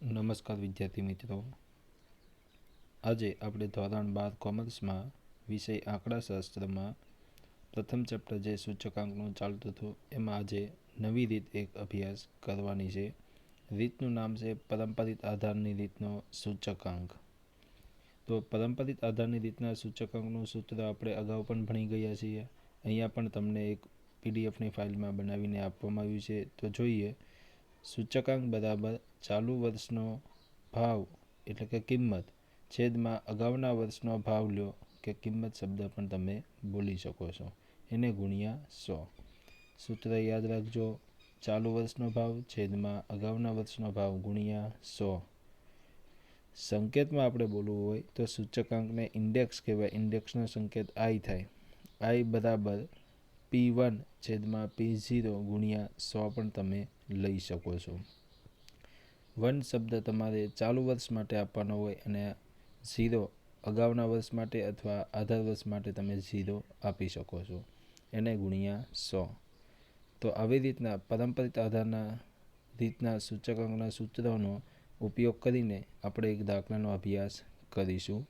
નમસ્કાર વિદ્યાર્થી મિત્રો, આજે આપણે ધોરણ 12 કોમર્સમાં વિષય આંકડાશાસ્ત્રમાં પ્રથમ ચેપ્ટર જે સૂચકાંકનું ચાલતું હતું એમાં આજે નવી રીત એક અભ્યાસ કરવાની છે. રીતનું નામ છે પરંપરિત આધારની રીતનો સૂચકાંક. તો પરંપરિત આધારની રીતના સૂચકાંકનું સૂત્ર આપણે અગાઉ પણ ભણી ગયા છીએ. અહીંયા પણ તમને એક પીડીએફની ફાઇલમાં બનાવીને આપવામાં આવ્યું છે. તો જોઈએ, સૂચકાંક બરાબર ચાલુ વર્ષનો ભાવ એટલે કે કિંમત છેદમાં અગાઉના વર્ષનો ભાવ લ્યો કે કિંમત શબ્દ પણ તમે બોલી શકો છો, એને ગુણ્યા 100. સૂત્ર યાદ રાખજો, ચાલુ વર્ષનો ભાવ છેદમાં અગાઉના વર્ષનો ભાવ ગુણ્યા 100. સંકેતમાં આપણે બોલવું હોય તો સૂચકાંકને ઇન્ડેક્સ કહેવાય. ઇન્ડેક્સનો સંકેત I થાય. I બરાબર P1 છેદમાં P0 ગુણ્યા 100 પણ તમે લઈ શકો છો. 1 શબ્દ તમારે ચાલુ વર્ષ માટે આપવાનો હોય અને 0 અગાઉના વર્ષ માટે અથવા આધાર વર્ષ માટે તમે 0 આપી શકો છો, એને ગુણ્યા 100. તો આવી રીતના પરંપરિત આધારના રીતના સૂચકાંકના સૂત્રોનો ઉપયોગ કરીને આપણે એક દાખલાનો અભ્યાસ કરીશું.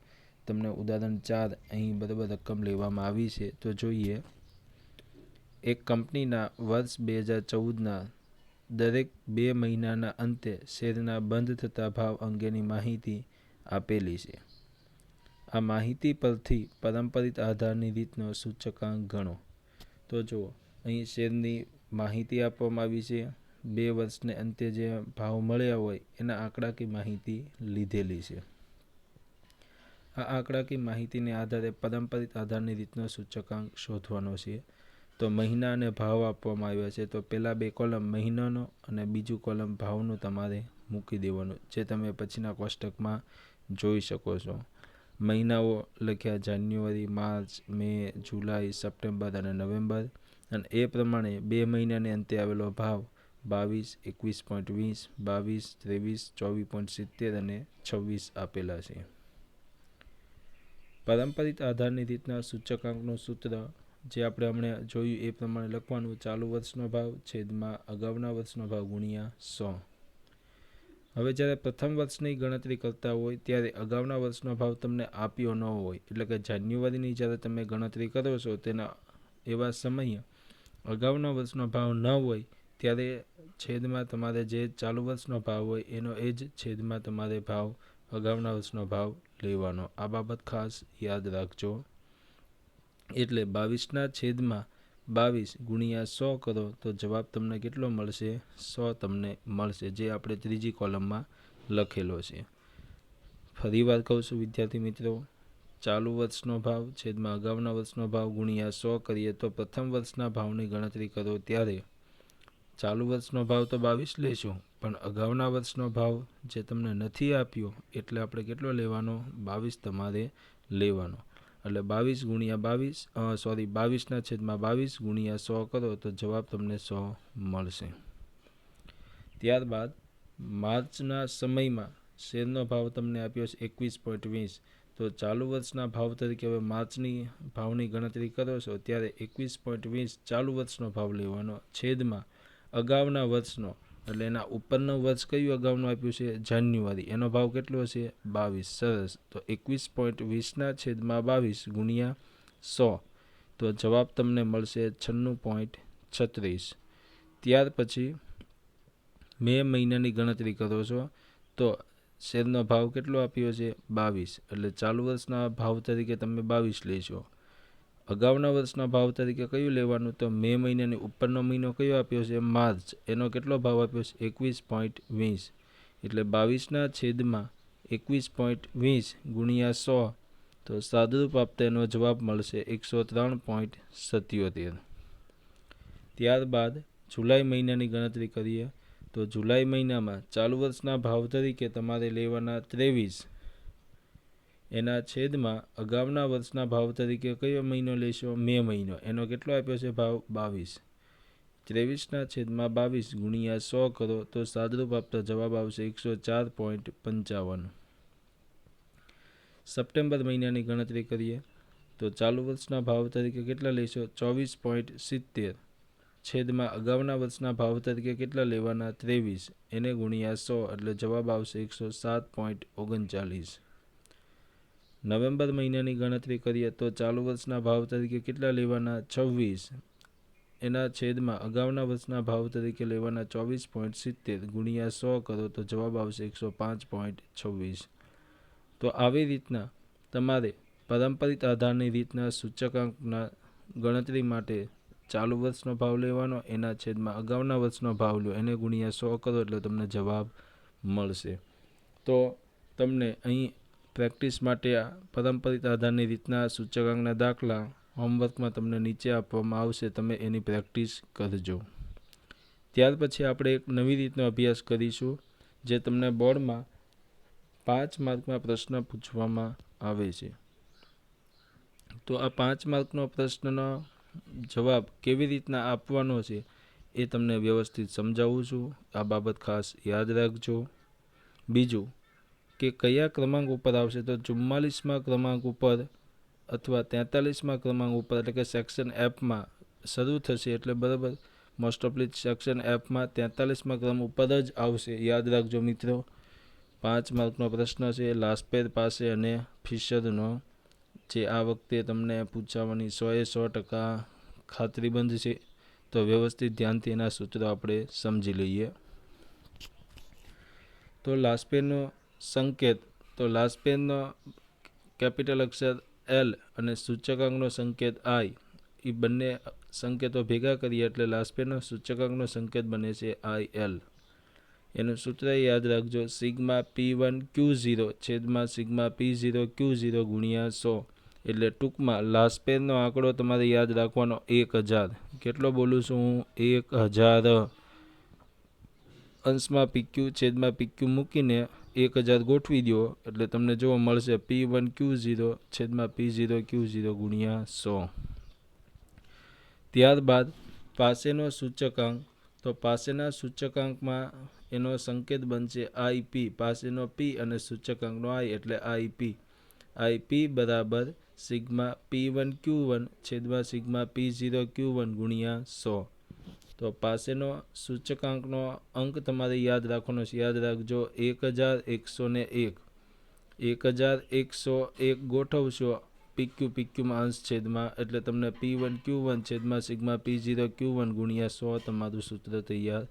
તમને ઉદાહરણ 4 અહીં બરાબર રકમ લેવામાં આવી છે. તો જોઈએ, એક કંપનીના વર્ષ 2014ના દરેક 2 મહિનાના અંતે શેરના બંધ થતા ભાવ અંગેની માહિતી આપેલી છે. આ માહિતી પરથી પરંપરિત આધારની રીતનો સૂચકાંક ગણો. તો જુઓ, અહીં શેરની માહિતી આપવામાં આવી છે. 2 વર્ષને અંતે જે ભાવ મળ્યા હોય એના આંકડાકીય માહિતી લીધેલી છે. આ આંકડાકીય માહિતીને આધારે પરંપરિત આધારની રીતનો સૂચકાંક શોધવાનો છે. તો મહિના અને ભાવ આપવામાં આવ્યા છે. તો પહેલા 2 કોલમ મહિનાનો અને બીજું કોલમ ભાવનું તમારે મૂકી દેવાનું, જે તમે પછીના કોષ્ટકમાં જોઈ શકો છો. મહિનાઓ લખ્યા જાન્યુઆરી, માર્ચ, મે, જુલાઈ, સપ્ટેમ્બર અને નવેમ્બર, અને એ પ્રમાણે 2 મહિનાને અંતે આવેલો ભાવ 22, 21.20, 22, 23, 24.70 અને 26 આપેલા છે. પરંપરિત આધારની રીતના સૂચકાંકનું સૂત્ર જે આપણે હમણાં જોયું એ પ્રમાણે લખવાનું, ચાલુ વર્ષનો ભાવ છેદમાં અગાઉના વર્ષનો ભાવ ગુણ્યા 100. હવે જ્યારે પ્રથમ વર્ષની ગણતરી કરતા હોય ત્યારે અગાઉના વર્ષનો ભાવ તમને આપ્યો ન હોય, એટલે કે જાન્યુઆરીની જ્યારે તમે ગણતરી કરો છો તેના એવા સમયે અગાઉના વર્ષનો ભાવ ન હોય ત્યારે છેદમાં તમારે જે ચાલુ વર્ષનો ભાવ હોય એનો એ જ છેદમાં તમારે ભાવ અગાઉના વર્ષનો ભાવ લેવાનો. આ બાબત ખાસ યાદ રાખજો. એટલે 22ના છેદમાં 22 ગુણ્યા 100 કરો તો જવાબ તમને કેટલો મળશે? 100 તમને મળશે, જે આપણે ત્રીજી કોલમમાં લખેલો છે. ફરીવાર કહું છું વિદ્યાર્થી મિત્રો, ચાલુ વર્ષનો ભાવ છેદમાં અગાઉના વર્ષનો ભાવ ગુણ્યા 100 કરીએ તો પ્રથમ વર્ષના ભાવની ગણતરી કરો ત્યારે ચાલુ વર્ષનો ભાવ તો 22 લેશું, પણ અગાઉના વર્ષનો ભાવ જે તમને નથી આપ્યો એટલે આપણે કેટલો લેવાનો? 22 તમારે લેવાનો. એટલે 22 ગુણ્યા 22ના છેદમાં 22 ગુણ્યા 100 કરો તો જવાબ તમને 100 મળશે. ત્યારબાદ માર્ચના સમયમાં શેરનો ભાવ તમને આપ્યો છે 21.20. તો ચાલુ વર્ષના ભાવ તરીકે હવે માર્ચની ભાવની ગણતરી કરો છો ત્યારે 21.20 ચાલુ વર્ષનો ભાવ લેવાનો છેદમાં અગાઉના વર્ષનો, એટલે એના ઉપરનું વર્ષ કયું અગાઉનું આપ્યું છે? જાન્યુઆરી. એનો ભાવ કેટલો છે? 22. સરસ. તો 21.20ના છેદમાં 22 ગુણ્યા 100 તો જવાબ તમને મળશે 96.36. ત્યાર પછી મે મહિનાની ગણતરી કરો છો તો શેરનો ભાવ કેટલો આપ્યો છે? 22. એટલે ચાલુ વર્ષના ભાવ તરીકે તમે 22 લેશો. અગાઉના વર્ષના ભાવ તરીકે કયું લેવાનું? તો મે મહિનાની ઉપરનો મહિનો કયો આપ્યો છે? માર્ચ. એનો કેટલો ભાવ આપ્યો છે? 21.20. એટલે 22ના છેદમાં 21.20 ગુણ્યા 100 તો સાદુરૂપ આપતા એનો જવાબ મળશે 103.77. ત્યારબાદ જુલાઈ મહિનાની ગણતરી કરીએ તો જુલાઈ મહિનામાં ચાલુ વર્ષના ભાવ તરીકે તમારે લેવાના 23, એના છેદમાં અગાઉના વર્ષના ભાવ તરીકે કયો મહિનો લેશો? મે મહિનો. એનો કેટલો આપ્યો છે ભાવ? 22. 23ના છેદમાં 22 ગુણ્યા 100 કરો તો સાદુરૂપ આપતા જવાબ આવશે 104.55. સપ્ટેમ્બર મહિનાની ગણતરી કરીએ તો ચાલુ વર્ષના ભાવ તરીકે કેટલા લેશો? 24.70. છેદમાં અગાઉના વર્ષના ભાવ તરીકે કેટલા લેવાના 23 એને ગુણ્યા 100 એટલે જવાબ આવશે 107.39. નવેમ્બર મહિનાની ગણતરી કરીએ તો ચાલુ વર્ષના ભાવ તરીકે કેટલા લેવાના 26 એના છેદમાં અગાઉના વર્ષના ભાવ તરીકે લેવાના 24.70 ગુણ્યા 100 કરો તો જવાબ આવશે 105.26. તો આવી રીતના તમારે પારંપરિક આધારની રીતના સૂચકાંકના ગણતરી માટે ચાલુ વર્ષનો ભાવ લેવાનો, એના છેદમાં અગાઉના વર્ષનો ભાવ લો, એને ગુણ્યા 100 કરો એટલે તમને જવાબ મળશે. તો તમને અહીં પ્રેક્ટિસ માટે આ પારંપરિક આધારની રીતના સૂચકાંકના દાખલા હોમવર્કમાં તમને નીચે આપવામાં આવશે, તમે એની પ્રેક્ટિસ કરજો. ત્યાર પછી આપણે એક નવી રીતનો અભ્યાસ કરીશું જે તમને બોર્ડમાં 5 માર્કમાં પ્રશ્ન પૂછવામાં આવે છે. તો આ 5 માર્કનો પ્રશ્નનો જવાબ કેવી રીતના આપવાનો છે એ તમને વ્યવસ્થિત સમજાવું છું. આ બાબત ખાસ યાદ રાખજો. બીજું કે કયા ક્રમાંક ઉપર આવશે, તો 44મા ક્રમાંક ઉપર અથવા 43મા ક્રમાંક ઉપર, એટલે કે સેક્શન એફમાં શરૂ થશે એટલે બરાબર મોસ્ટ ઓફલી સેક્શન એફમાં 43મા ક્રમ ઉપર જ આવશે. યાદ રાખજો મિત્રો. 5 માર્કનો પ્રશ્ન છે લાસ્પેર પાસે અને ફિશરનો, જે આ વખતે તમને પૂછાવાની 100% ખાતરીબંધ છે. તો વ્યવસ્થિત ધ્યાનથી એના સૂત્રો આપણે સમજી લઈએ. તો લાસ્પેરનો સંકેત, તો લાસ્પેરનો કેપિટલ અક્ષર એલ અને સૂચકાંકનો સંકેત આઈ, એ બંને સંકેતો ભેગા કરીએ એટલે લાસ્પેરનો સૂચકાંકનો સંકેત બને છે IL. એનું સૂત્ર યાદ રાખજો, સિગ્મા P1 Q0 છેદમાં સિગ્મા P0 Q0 ગુણ્યા 100. એટલે ટૂંકમાં લાસ્પેરનો આંકડો તમારે યાદ રાખવાનો 1000. કેટલો બોલું છું હું? 1000. અંશમાં PQ છેદમાં PQ મૂકીને 1000 ગોઠવી દો એટલે તમને જોવા મળશે P1 Q0 છેદમાં P0 Q0 ગુણ્યા 100. ત્યારબાદ પાસેનો સૂચકાંક, તો પાસેના સૂચકાંકમાં એનો સંકેત બનશે IP, પાસેનો P અને સૂચકાંકનો I એટલે IP. IP બરાબર સિગ્મા P1 Q1 છેદમાં સિગ્મા P0 Q1 ગુણ્યા 100. તો પાસેનો સૂચકાંકનો અંક તમારે યાદ રાખવાનો છે. યાદ રાખજો 1101. 1101 ગોઠવશો PQમાં અંશ છેદમાં એટલે તમને P1 Q1 છેદમાં સિગ્મા P0 Q1 ગુણ્યા 100 તમારું સૂત્ર તૈયાર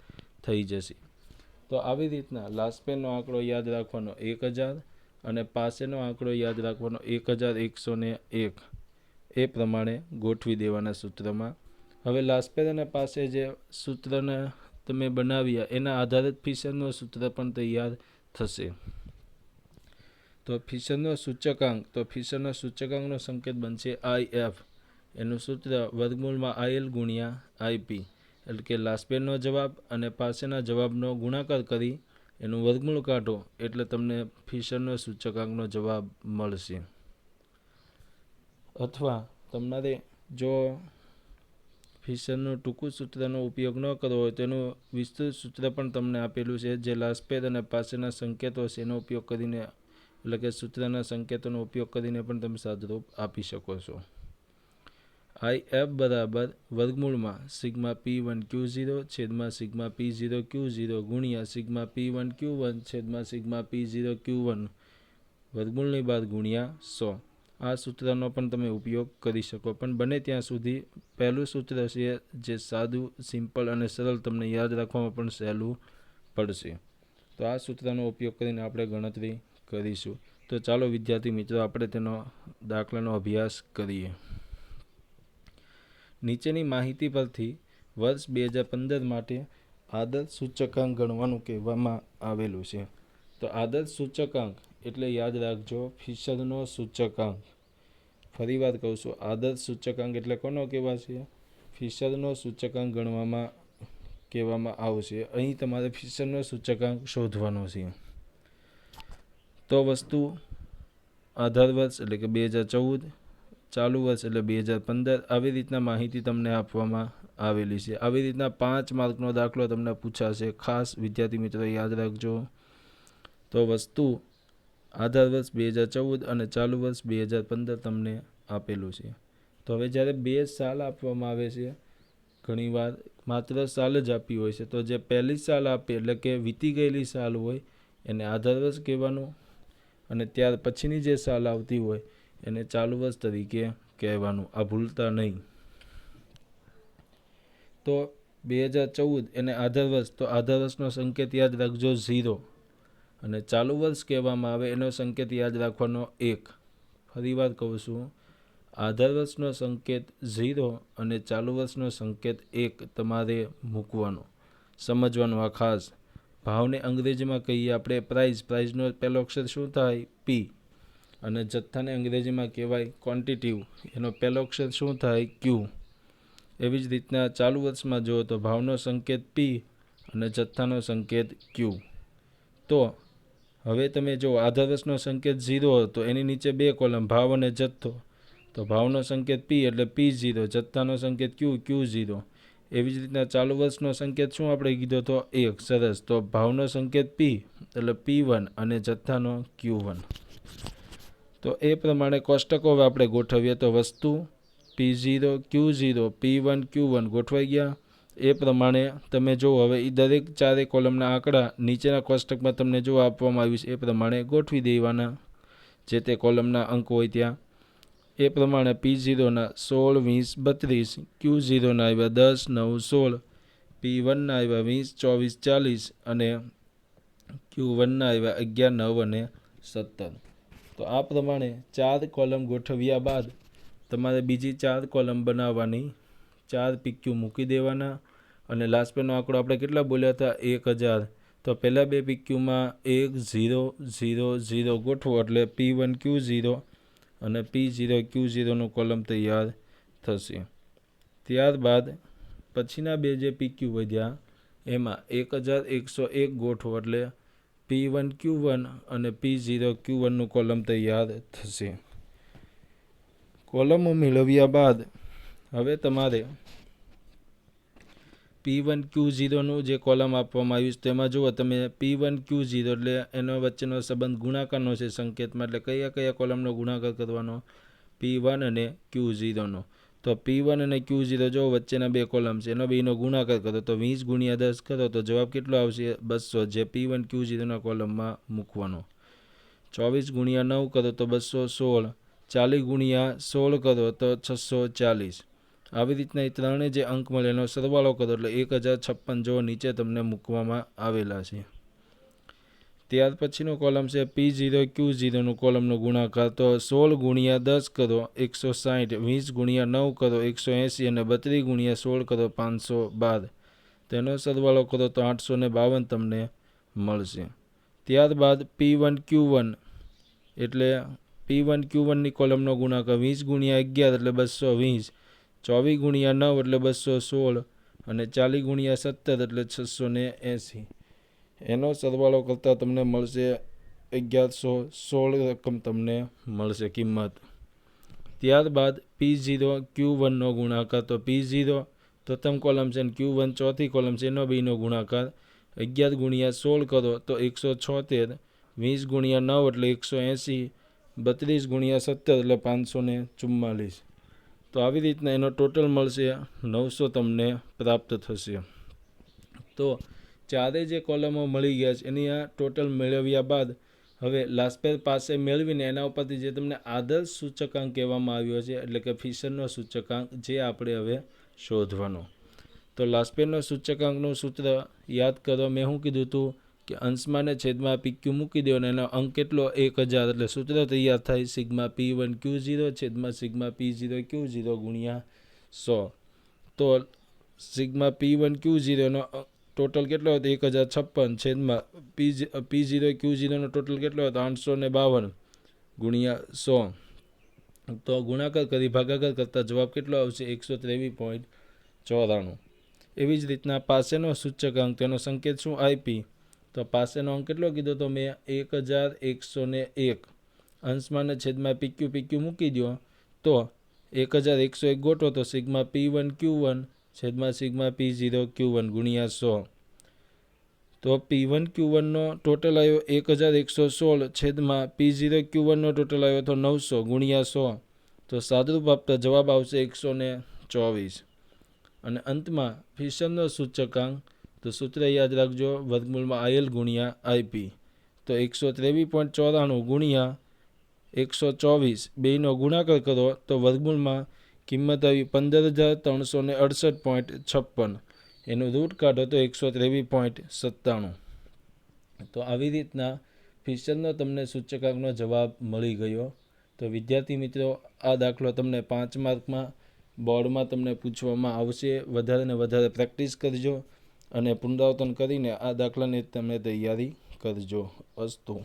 થઈ જશે. તો આવી રીતના લાસ્પેરનો આંકડો યાદ રાખવાનો 1000 અને પાસેનો આંકડો યાદ રાખવાનો 1101. એ પ્રમાણે ગોઠવી દેવાના સૂત્રમાં. હવે લાસ્પેર અને પાસે જે સૂત્રને તમે બનાવ્યા એના આધારે ફિશરનો સૂત્ર પણ તૈયાર થશે. તો ફિશરનો સૂચકાંક, તો ફિશરનો સૂચકાંકનો સંકેત બનશે IF. એનું સૂત્ર વર્ગમૂળમાં IL ગુણ્યા IP, એટલે કે લાસ્પેરનો જવાબ અને પાસેના જવાબનો ગુણાકાર કરી એનું વર્ગમૂળ કાઢો એટલે તમને ફિશરનો સૂચકાંકનો જવાબ મળશે. અથવા તમારે જો ફિશરનું ટૂંકું સૂત્રનો ઉપયોગ ન કરવો હોય તો એનું વિસ્તૃત સૂત્ર પણ તમને આપેલું છે, જે લાસ્પેર અને પાસેના સંકેતો છે એનો ઉપયોગ કરીને, એટલે કે સૂત્રના સંકેતોનો ઉપયોગ કરીને પણ તમે સાદુરૂપ આપી શકો છો. IF બરાબર વર્ગમૂળમાં સિગ્મા P1 Q0 છેદમાં સિગ્મા P0 Q0 ગુણ્યા સિગ્મા P1 Q1 છેદમાં સિગ્મા P0 Q1 વર્ગમૂળની બાદ ગુણ્યા 100. આ સૂત્રનો પણ તમે ઉપયોગ કરી શકો, પણ બને ત્યાં સુધી પહેલું સૂત્ર છે જે સાદું, સિમ્પલ અને સરળ, તમને યાદ રાખવામાં પણ સહેલું પડશે. તો આ સૂત્રનો ઉપયોગ કરીને આપણે ગણતરી કરીશું. તો ચાલો વિદ્યાર્થી મિત્રો આપણે તેનો દાખલાનો અભ્યાસ કરીએ. નીચેની માહિતી પરથી વર્ષ 2015 માટે આદર્શ સૂચકાંક ગણવાનું કહેવામાં આવેલું છે. તો આદર્શ સૂચકાંક એટલે યાદ રાખજો ફિશરનો સૂચકાંક. ફરી વાર કહું છું, આદર્શ સૂચકાંક એટલે કોનો કહેવાશે? ફિશરનો સૂચકાંક ગણવામાં કહેવામાં આવશે. અહીં તમારે ફિશરનો સૂચકાંક શોધવાનો છે. તો વસ્તુ આધાર વર્ષ એટલે કે 2014, ચાલુ વર્ષ એટલે 2015, આવી રીતના માહિતી તમને આપવામાં આવેલી છે. આવી રીતના 5 માર્કનો દાખલો તમને પૂછાશે. ખાસ વિદ્યાર્થી મિત્રો યાદ રાખજો. તો વસ્તુ આધાર વર્ષ 2014 અને ચાલુ વર્ષ 2015 તમને આપેલું છે. તો હવે જ્યારે 2 સાલ આપવામાં આવે છે, ઘણીવાર માત્ર સાલ જ આપી હોય છે. તો જે પહેલી સાલ આપે એટલે કે વીતી ગયેલી સાલ હોય એને આધાર વર્ષ કહેવાનું, અને ત્યાર પછીની જે સાલ આવતી હોય એને ચાલુ વર્ષ તરીકે કહેવાનું. આ ભૂલતા નહીં. તો 2014 એને આધાર વર્ષ, તો આધાર વર્ષનો સંકેત યાદ રાખજો 0, અને ચાલુ વર્ષ કહેવામાં આવે એનો સંકેત યાદ રાખવાનો 1. ફરી વાર કહું છું, આધાર વર્ષનો સંકેત 0 અને ચાલુ વર્ષનો સંકેત 1 તમારે મૂકવાનો, સમજવાનું. આ ખાસ. ભાવને અંગ્રેજીમાં કહીએ આપણે પ્રાઇઝ, પ્રાઇઝનો પહેલો અક્ષર શું થાય? P. અને જથ્થાને અંગ્રેજીમાં કહેવાય ક્વોન્ટિટી, એનો પહેલો અક્ષર શું થાય? Q. એવી જ રીતના ચાલુ વર્ષમાં જુઓ તો ભાવનો સંકેત P અને જથ્થાનો સંકેત Q. તો હવે તમે જો આધાર વર્ષનો સંકેત 0 હતો, એની નીચે 2 કોલમ ભાવ અને જથ્થો. તો ભાવનો સંકેત P એટલે P0, જથ્થાનો સંકેત Q, Q0. એવી જ રીતના ચાલુ વર્ષનો સંકેત શું આપણે કીધો તો 1. સરસ. તો ભાવનો સંકેત P એટલે P1 અને જથ્થાનો Q1. તો એ પ્રમાણે કોષ્ટકો આપણે ગોઠવીએ તો વસ્તુ P0, Q0, P1, Q1 ગોઠવાઈ ગયા. એ પ્રમાણે તમે જો હવે એ દરેક 4 કોલમના આંકડા નીચેના કોષ્ટકમાં તમને જો આપવામાં આવ્યું છે એ પ્રમાણે ગોઠવી દેવાના, જે તે કોલમના અંક હોય ત્યાં. એ પ્રમાણે P0ના 16, 20, 32, Q0ના આવ્યા 10, 9, 16, P1ના આવ્યા 20, 24, 40 અને Q1ના આવ્યા 11, 9 અને 17. તો આ પ્રમાણે 4 કોલમ ગોઠવ્યા બાદ તમારે બીજી 4 કોલમ બનાવવાની, 4 PQ મૂકી દેવાના, અને લાસ્ટ પેનો આંકડો આપણે કેટલા બોલ્યા હતા? 1000. તો પહેલાં 2 PQમાં 1, 0, 0, 0 ગોઠવો એટલે P1, Q0 અને P0, Q0નું કોલમ તૈયાર થશે. ત્યારબાદ પછીના 2 જે PQ વધ્યા એમાં 1101 ગોઠવો એટલે P1, Q1 અને P0, Q1નું કોલમ તૈયાર થશે. કોલમો મેળવ્યા બાદ હવે તમારે P1, Q0નું જે કોલમ આપવામાં આવ્યું છે તેમાં જુઓ તમે P1, Q0 એટલે એનો વચ્ચેનો સંબંધ ગુણાકારનો છે સંકેતમાં, એટલે કયા કયા કોલમનો ગુણાકાર કરવાનો? P1 અને Q0નો. તો P1 અને Q0 જો વચ્ચેના 2 કોલમ છે એનો બેનો ગુણાકાર કરો તો 20 × 10 કરો તો જવાબ કેટલો આવશે? 200, જે P1, Q0ના કોલમમાં મૂકવાનો. 24 × 9 કરો તો 216, 40 × 16 કરો તો 640. આવી રીતના એ ત્રણે જે અંક મળે એનો સરવાળો કરો એટલે 1056 જો નીચે તમને મૂકવામાં આવેલા છે. ત્યાર પછીનો કોલમ છે P0, Q0નું કોલમનો ગુણાકાર. તો 16 × 10 કરો 160, 20 × 9 કરો 180 અને 32 × 16 કરો 512. તેનો સરવાળો કરો તો 852 તમને મળશે. ત્યારબાદ P1, Q1 એટલે P1, Q1ની કોલમનો ગુણાકાર 20 × 11 એટલે 220, 24 × 9 એટલે 216 અને 40 × 17 એટલે 680. એનો સરવાળો કરતાં તમને મળશે 1116 રકમ તમને મળશે કિંમત. ત્યારબાદ P0, Q1નો ગુણાકાર. તો P0 પ્રથમ કોલમ છે અને Q1 ચોથી કોલમ છે, એનો બેનો ગુણાકાર 11 × 16 કરો તો 176, 20 × 9 એટલે 180, 32 × 17 એટલે 544. તો આવી રીતના એનો ટોટલ મળશે 900 તમને પ્રાપ્ત થશે. તો ચારે જે કોલમો મળી ગયા છે એની આ ટોટલ મેળવ્યા બાદ હવે લાસ્ટપેર પાસે મેળવીને એના ઉપરથી જે તમને આદર્શ સૂચકાંક કહેવામાં આવ્યો છે એટલે કે ફિશરનો સૂચકાંક, જે આપણે હવે શોધવાનો. તો લાસ્ટપેરનો સૂચકાંકનું સૂત્ર યાદ કરો. મેં શું કીધું હતું કે અંશમાં ને છેદમાં PQ મૂકી દો અને એનો અંક કેટલો? 1000. એટલે સૂત્ર તૈયાર થાય σP1 Q0 છેદમાં σP0 Q0 × 100. તો σP1 Q0 નો ટોટલ કેટલો હતો? 1056 છેદમાં P0 Q0નો ટોટલ કેટલો હતો? 852 × 100. તો ગુણાકાર કરી ભાગાકાર કરતાં જવાબ કેટલો આવશે? 123.94. એવી જ રીતના પાસેનો સૂચકાંક, તેનો સંકેત શું? IP. તો પાસેનો અંક કેટલો કીધો તો મેં? 1101. અંશમાં ને છેદમાં PQ મૂકી દો તો 1101 ગોઠવો તો σP1 Q1 છેદમાં σP0 Q1 × 100. તો P1 Q1નો ટોટલ આવ્યો 1116 છેદમાં P0 Q1નો ટોટલ આવ્યો તો 900 × 100. તો સાદુરૂપ આપતા જવાબ આવશે 124. અને અંતમાં ફિશરનો સૂચકાંક, તો સૂત્ર યાદ રાખજો, વર્ગમૂળમાં IL ગુણ્યા IP. તો 123.94 ગુણ્યા 124 બેયનો ગુણાકાર કરો તો વર્ગમૂળમાં કિંમત આવી 15,368.56. એનું રૂટ કાઢો તો 123.97. તો આવી રીતના ફિશરનો તમને સૂચકાંકનો જવાબ મળી ગયો. તો વિદ્યાર્થી મિત્રો, આ દાખલો તમને 5 માર્કમાં બોર્ડમાં તમને પૂછવામાં આવશે. વધારે ને વધારે પ્રેક્ટિસ કરજો અને પુનરાવર્તન કરીને આ દાખલાની તમે તૈયારી કરજો. અસ્તુ.